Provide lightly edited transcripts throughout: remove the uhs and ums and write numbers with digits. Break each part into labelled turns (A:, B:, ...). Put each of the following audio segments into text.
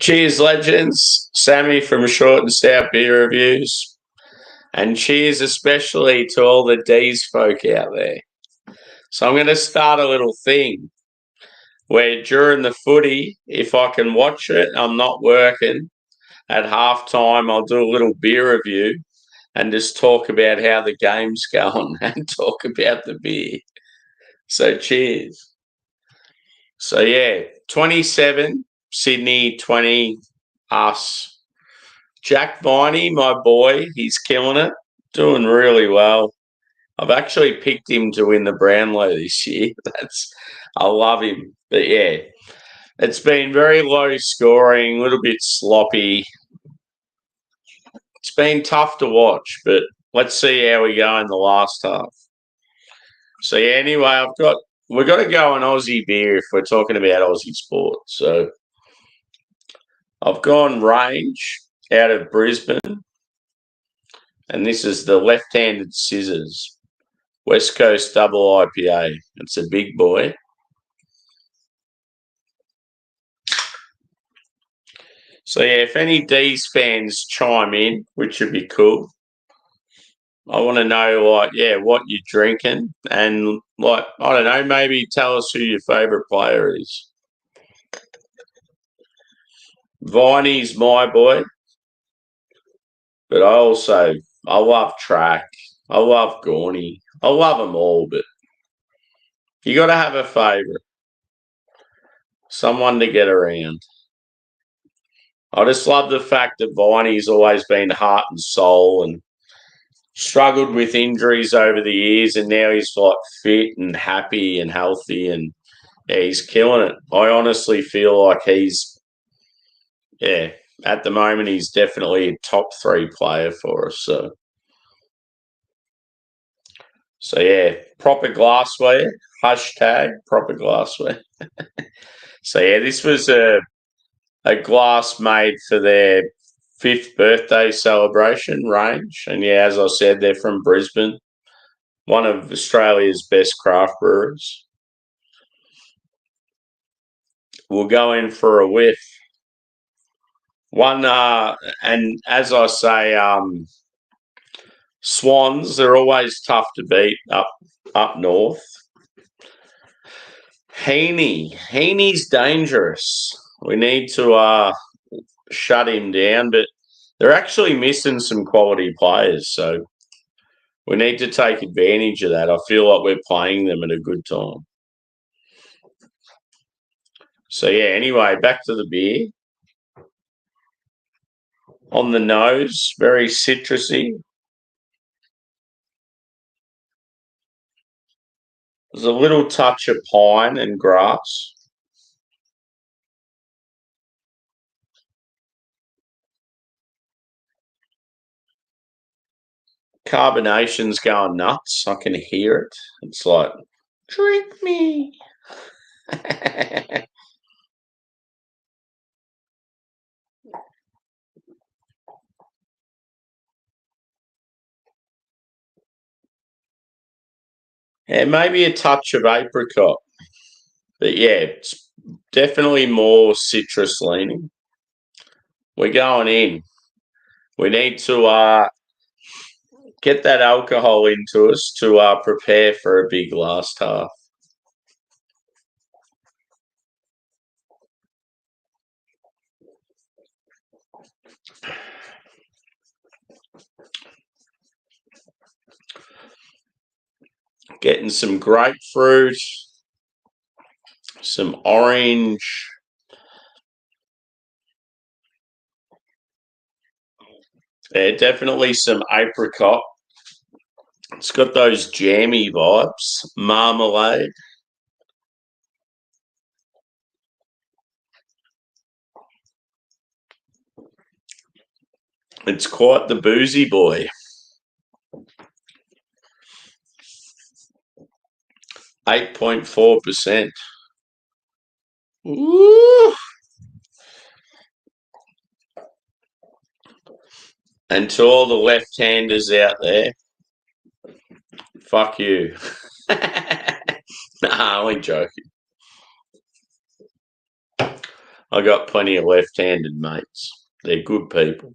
A: Cheers, legends. Sammy from Short and Stout Beer Reviews. And cheers especially to all the D's folk out there. So I'm going to start a little thing where during the footy, if I can watch it, I'm not working, at halftime I'll do a little beer review and just talk about how the game's going and talk about the beer. So cheers. So yeah, 27, Sydney, 20, us. Jack Viney, my boy, he's killing it, doing really well. I've actually picked him to win the Brownlow this year. I love him. But yeah, it's been very low scoring, a little bit sloppy. It's been tough to watch, but let's see how we go in the last half. So yeah, anyway, we've got to go on Aussie beer if we're talking about Aussie sport. So I've gone Range out of Brisbane, and this is the left-handed scissors. West Coast double IPA. It's a big boy. So yeah, if any D's fans chime in, which would be cool, I want to know what you're drinking, and I don't know, maybe tell us who your favourite player is. Viney's my boy, but I love Track. I love Gorney. I love them all, but you got to have a favourite. Someone to get around. I just love the fact that Viney's always been heart and soul and struggled with injuries over the years, and now he's like fit and happy and healthy, and yeah, he's killing it. I honestly feel like at the moment he's definitely a top 3 player for us. So yeah, proper glassware. Hashtag proper glassware. So yeah, this was a glass made for their 5th birthday celebration, Range. And yeah, as I said, they're from Brisbane, one of Australia's best craft brewers. We'll go in for a whiff. And as I say, Swans, they're always tough to beat up north. Heaney's dangerous. We need to shut him down, but they're actually missing some quality players, so we need to take advantage of that. I feel like we're playing them at a good time. So yeah, anyway, back to the beer. On the nose, very citrusy. There's a little touch of pine and grass. Carbonation's going nuts. I can hear it. It's like, drink me. Yeah, maybe a touch of apricot. But yeah, it's definitely more citrus leaning. We're going in. We need to get that alcohol into us to prepare for a big last half. Getting some grapefruit, some orange. Yeah, definitely some apricot. It's got those jammy vibes. Marmalade. It's quite the boozy boy. 8.4%. Woo! And to all the left-handers out there, fuck you. Nah, only joking. I got plenty of left-handed mates. They're good people.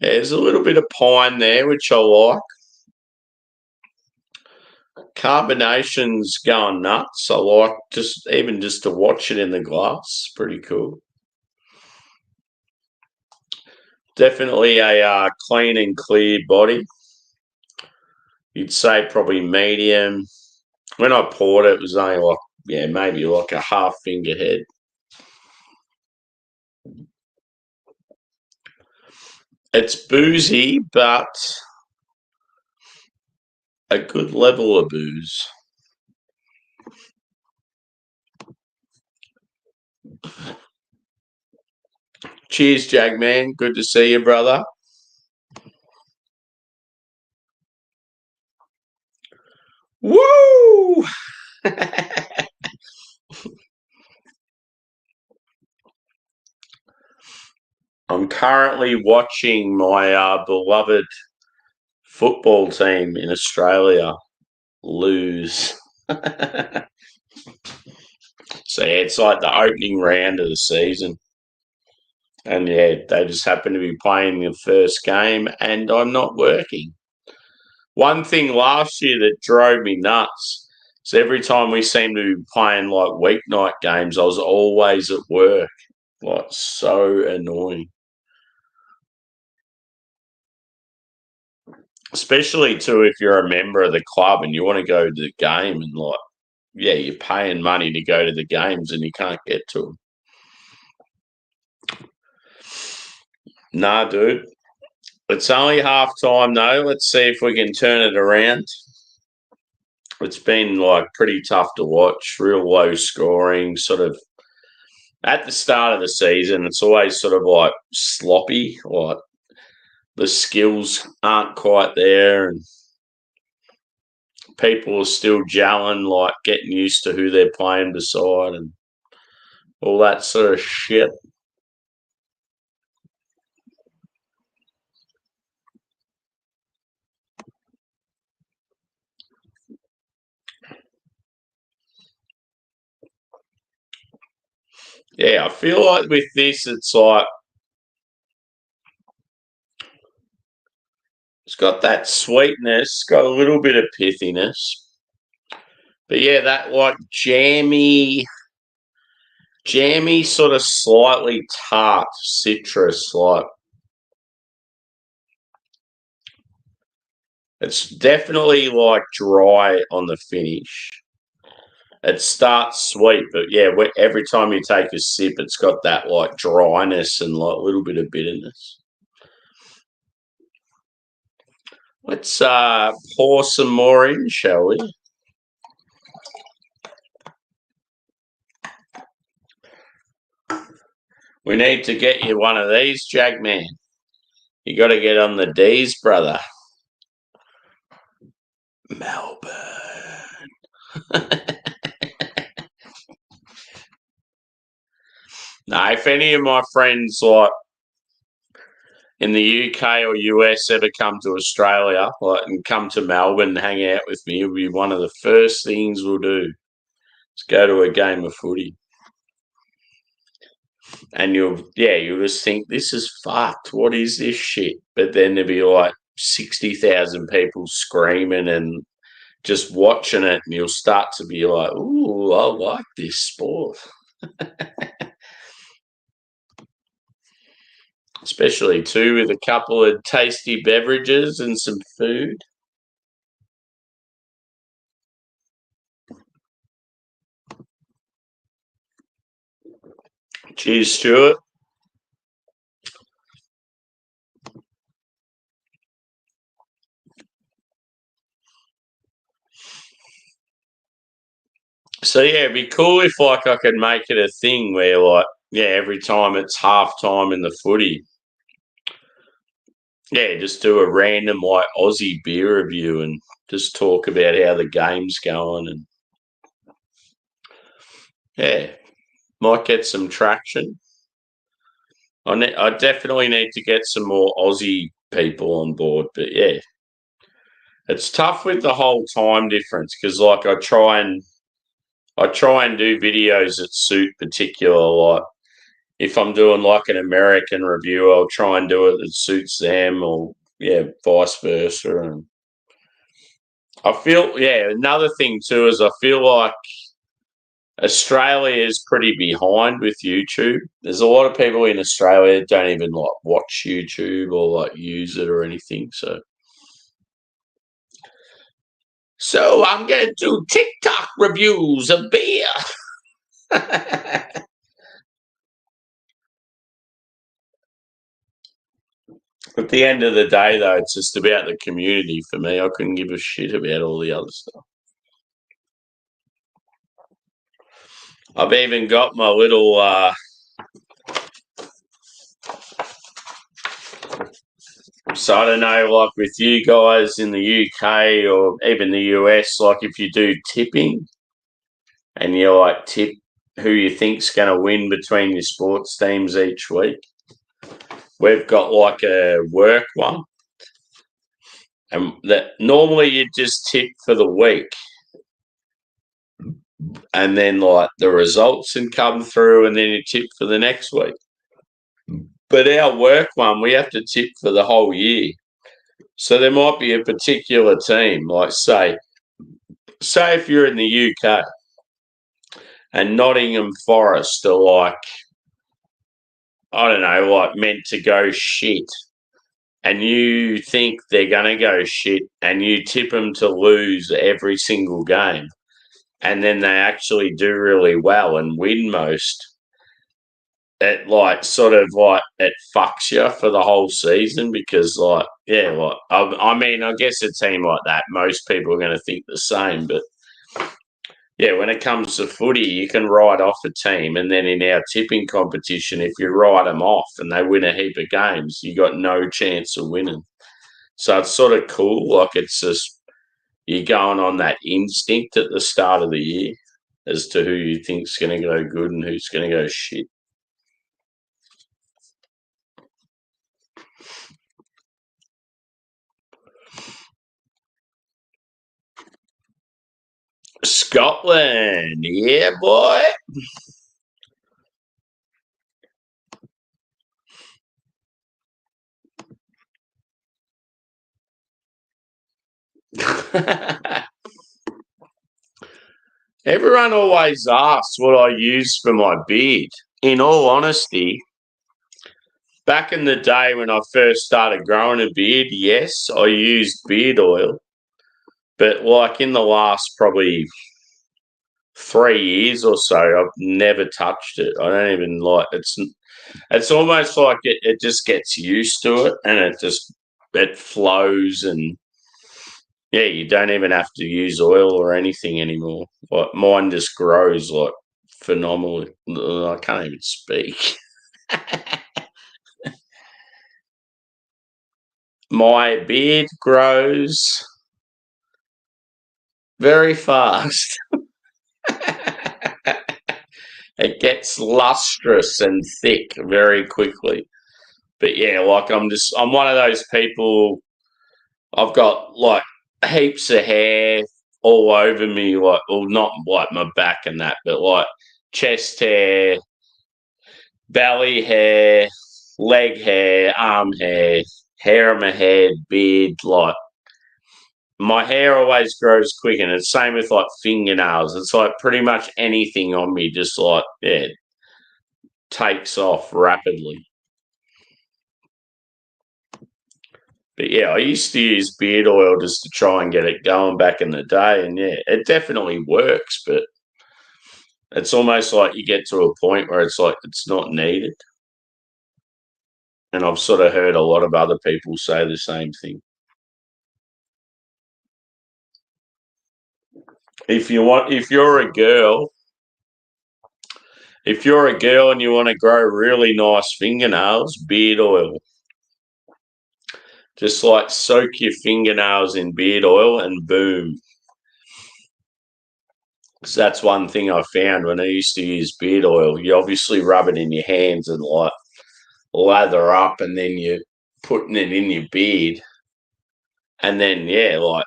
A: There's a little bit of pine there, which I like. Carbonation's going nuts. I like just to watch it in the glass. Pretty cool. Definitely a clean and clear body. You'd say probably medium. When I poured it, it was only like, maybe like a half finger head. It's boozy, but a good level of booze. Cheers, Jagman. Good to see you, brother. Woo! I'm currently watching my beloved football team in Australia lose. So, it's like the opening round of the season. And, they just happen to be playing the first game, and I'm not working. One thing last year that drove me nuts is every time we seemed to be playing, like, weeknight games, I was always at work. Like, so annoying. Especially, too, if you're a member of the club and you want to go to the game and, like, you're paying money to go to the games and you can't get to them. Nah, dude. It's only half time, though. Let's see if we can turn it around. It's been, like, pretty tough to watch. Real low scoring, sort of. At the start of the season, it's always sort of, like, sloppy. Like, the skills aren't quite there and people are still gelling, like, getting used to who they're playing beside and all that sort of shit. Yeah, I feel like with this, it's like it's got that sweetness, it's got a little bit of pithiness. But that like jammy, sort of slightly tart citrus, like it's definitely like dry on the finish. It starts sweet, but every time you take a sip, it's got that like dryness and like a little bit of bitterness. Let's pour some more in, shall we? We need to get you one of these, Jagman. You got to get on the D's, brother. Melbourne. No, if any of my friends like in the UK or US ever come to Australia, like, and come to Melbourne and hang out with me, it'll be one of the first things we'll do. Is go to a game of footy. And you'll just think, this is fucked. What is this shit? But then there'll be like 60,000 people screaming and just watching it, and you'll start to be like, ooh, I like this sport. Especially, too, with a couple of tasty beverages and some food. Cheers, Stuart. So it'd be cool if like I could make it a thing where like every time it's half time in the footy, just do a random like Aussie beer review and just talk about how the game's going and might get some traction. I definitely need to get some more Aussie people on board. But yeah, it's tough with the whole time difference because like I try and do videos that suit particular, like if I'm doing like an American review, I'll try and do it that suits them, or vice versa. And I feel another thing too is I feel like Australia is pretty behind with YouTube. There's a lot of people in Australia that don't even like watch YouTube or like use it or anything. So I'm going to do TikTok reviews of beer. At the end of the day, though, it's just about the community for me. I couldn't give a shit about all the other stuff. I've even got my little so I don't know, like with you guys in the UK or even the US, like if you do tipping and you like tip who you think's going to win between your sports teams each week, we've got like a work one, and that normally you just tip for the week, and then like the results can come through, and then you tip for the next week. But our work one, we have to tip for the whole year. So there might be a particular team, like say if you're in the UK and Nottingham Forest are like, I don't know, like meant to go shit, and you think they're going to go shit, and you tip them to lose every single game, and then they actually do really well and win most, it like sort of like it fucks you for the whole season because like I mean I guess a team like that most people are going to think the same, but yeah, when it comes to footy you can write off a team, and then in our tipping competition if you write them off and they win a heap of games you got no chance of winning. So it's sort of cool, like it's just you're going on that instinct at the start of the year as to who you think's going to go good and who's going to go shit. Scotland, yeah, boy. Everyone always asks what I use for my beard. In all honesty, back in the day when I first started growing a beard, yes, I used beard oil. But like in the last probably 3 years or so, I've never touched it. I don't even like it's almost like it just gets used to it and it flows, and yeah, you don't even have to use oil or anything anymore. Like mine just grows like phenomenally. I can't even speak. My beard grows very fast. It gets lustrous and thick very quickly. But yeah, like I'm one of those people. I've got like heaps of hair all over me, like, well, not like my back and that, but like chest hair, belly hair, leg hair, arm hair, hair on my head, beard. Like my hair always grows quick, and it's same with like fingernails. It's like pretty much anything on me just like takes off rapidly. But yeah, I used to use beard oil just to try and get it going back in the day, and yeah, it definitely works, but it's almost like you get to a point where it's like it's not needed. And I've sort of heard a lot of other people say the same thing. If you're a girl, and you want to grow really nice fingernails, beard oil. Just like soak your fingernails in beard oil and boom. So that's one thing I found when I used to use beard oil. You obviously rub it in your hands and like lather up, and then you putting it in your beard. And then, yeah, like,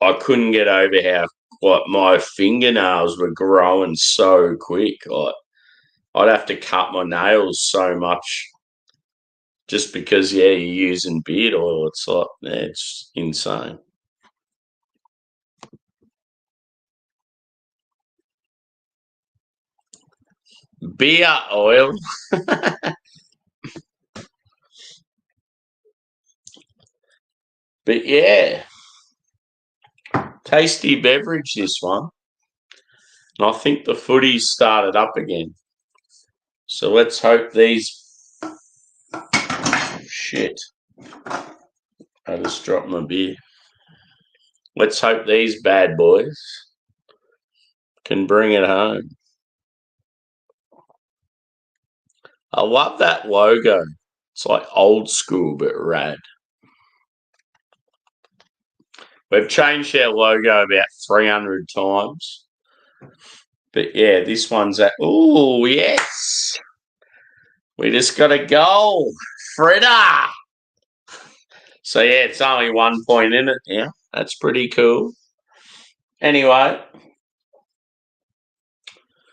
A: I couldn't get over how, like, my fingernails were growing so quick. Like, I'd have to cut my nails so much just because, yeah, you're using beard oil. It's like, yeah, it's insane. Beer oil. But yeah, tasty beverage, this one. And I think the footy's started up again. So let's hope these. Shit. I just dropped my beer. Let's hope these bad boys can bring it home. I love that logo. It's like old school but rad. We've changed our logo about 300 times. But yeah, this one's at. Oh, yes. We just got a goal. Freda. So yeah, it's only 1 point in it now. That's pretty cool. Anyway.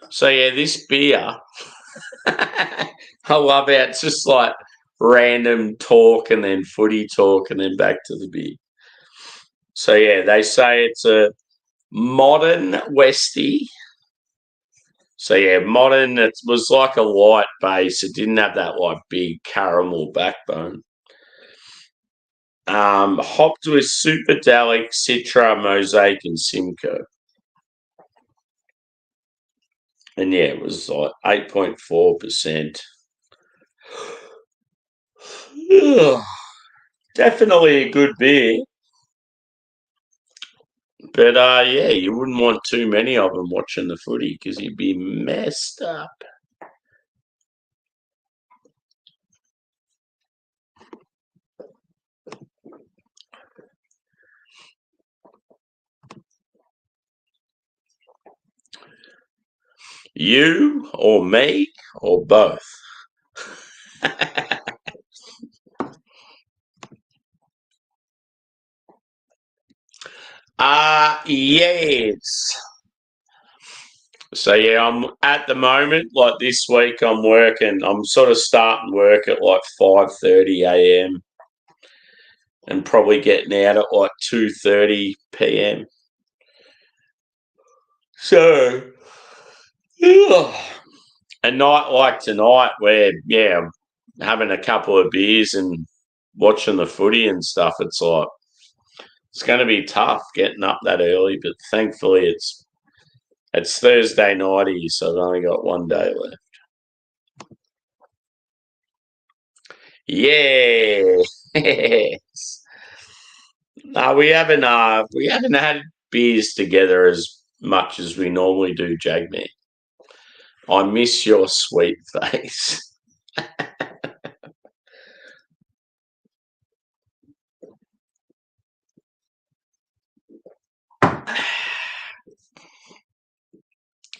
A: So yeah, this beer. I love how it's just like random talk and then footy talk and then back to the beer. So yeah, they say it's a modern Westie. So yeah, modern. It was like a light base. It didn't have that like big caramel backbone. Hopped with Superdelic, Citra, Mosaic, and Simcoe. And yeah, it was like 8.4%. Definitely a good beer. But yeah, you wouldn't want too many of them watching the footy because you'd be messed up. You or me or both. Yes. So yeah, I'm at the moment, like this week I'm working, I'm sort of starting work at like 5:30 a.m. and probably getting out at like 2:30 p.m. So a night like tonight where, yeah, I'm having a couple of beers and watching the footy and stuff, it's like it's going to be tough getting up that early, but thankfully it's Thursday nighty, so I've only got 1 day left. Yeah. No, we haven't had beers together as much as we normally do, Jagman. I miss your sweet face.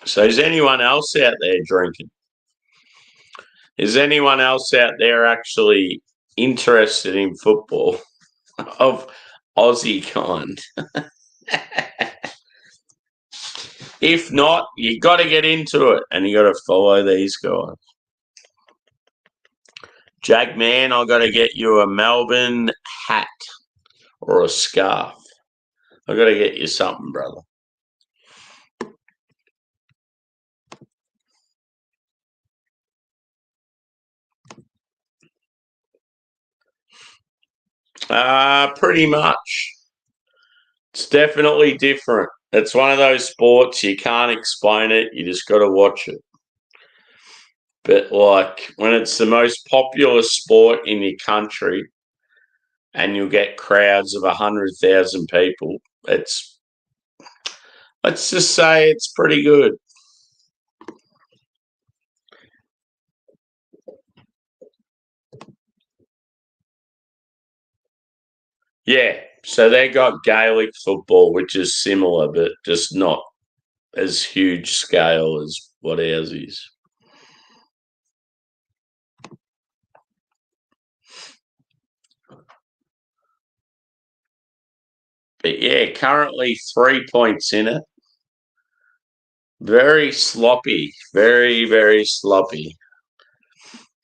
A: So is anyone else out there drinking? Is anyone else out there actually interested in football of Aussie kind? If not, you got to get into it and you got to follow these guys. Jagman, I got to get you a Melbourne hat or a scarf. I got to get you something, brother. Pretty much. It's definitely different. It's one of those sports you can't explain it. You just got to watch it. But like when it's the most popular sport in your country, and you'll get crowds of 100,000 people, let's just say it's pretty good. Yeah, so they got Gaelic football, which is similar, but just not as huge scale as what ours is. But yeah, currently 3 points in it. Very sloppy. Very, very sloppy.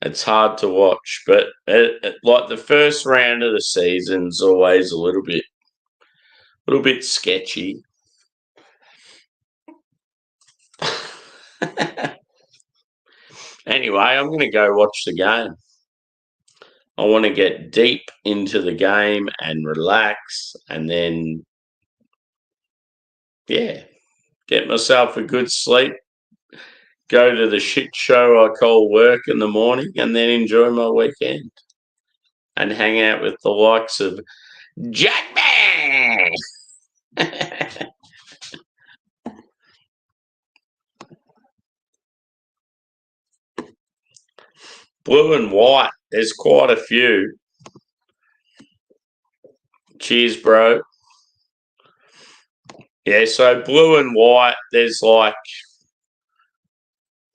A: It's hard to watch, but like the first round of the season's always a little bit sketchy. Anyway, I'm going to go watch the game. I want to get deep into the game and relax, and then, yeah, get myself a good sleep, go to the shit show I call work in the morning, and then enjoy my weekend and hang out with the likes of Jackman. Blue and white, there's quite a few. Cheers, bro. Yeah, so blue and white, there's like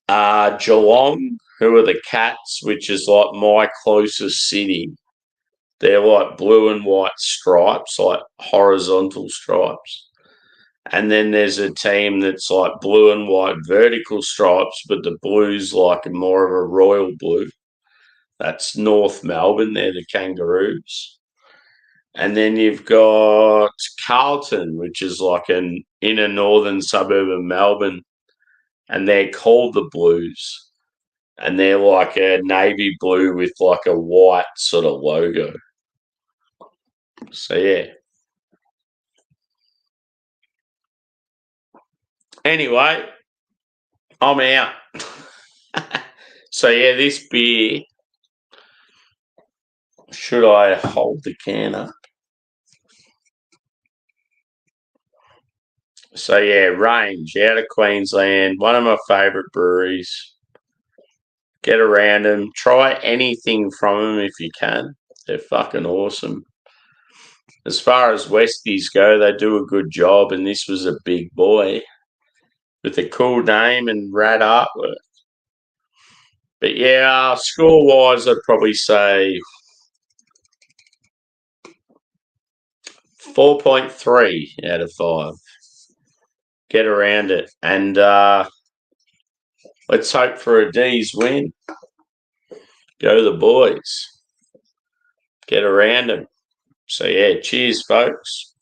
A: Geelong, who are the Cats, which is like my closest city. They're like blue and white stripes, like horizontal stripes. And then there's a team that's like blue and white vertical stripes, but the blue's like more of a royal blue. That's North Melbourne. They're the Kangaroos. And then you've got Carlton, which is like an inner northern suburb of Melbourne, and they're called the Blues. And they're like a navy blue with like a white sort of logo. So, yeah. Anyway, I'm out. So, yeah, this beer, should I hold the can up? So, yeah, Range out of Queensland, one of my favourite breweries. Get around them. Try anything from them if you can. They're fucking awesome. As far as Westies go, they do a good job, and this was a big boy with a cool name and rad artwork. But yeah, score-wise, I'd probably say 4.3 out of 5. Get around it. And let's hope for a D's win. Go the boys. Get around them. So, yeah, cheers, folks.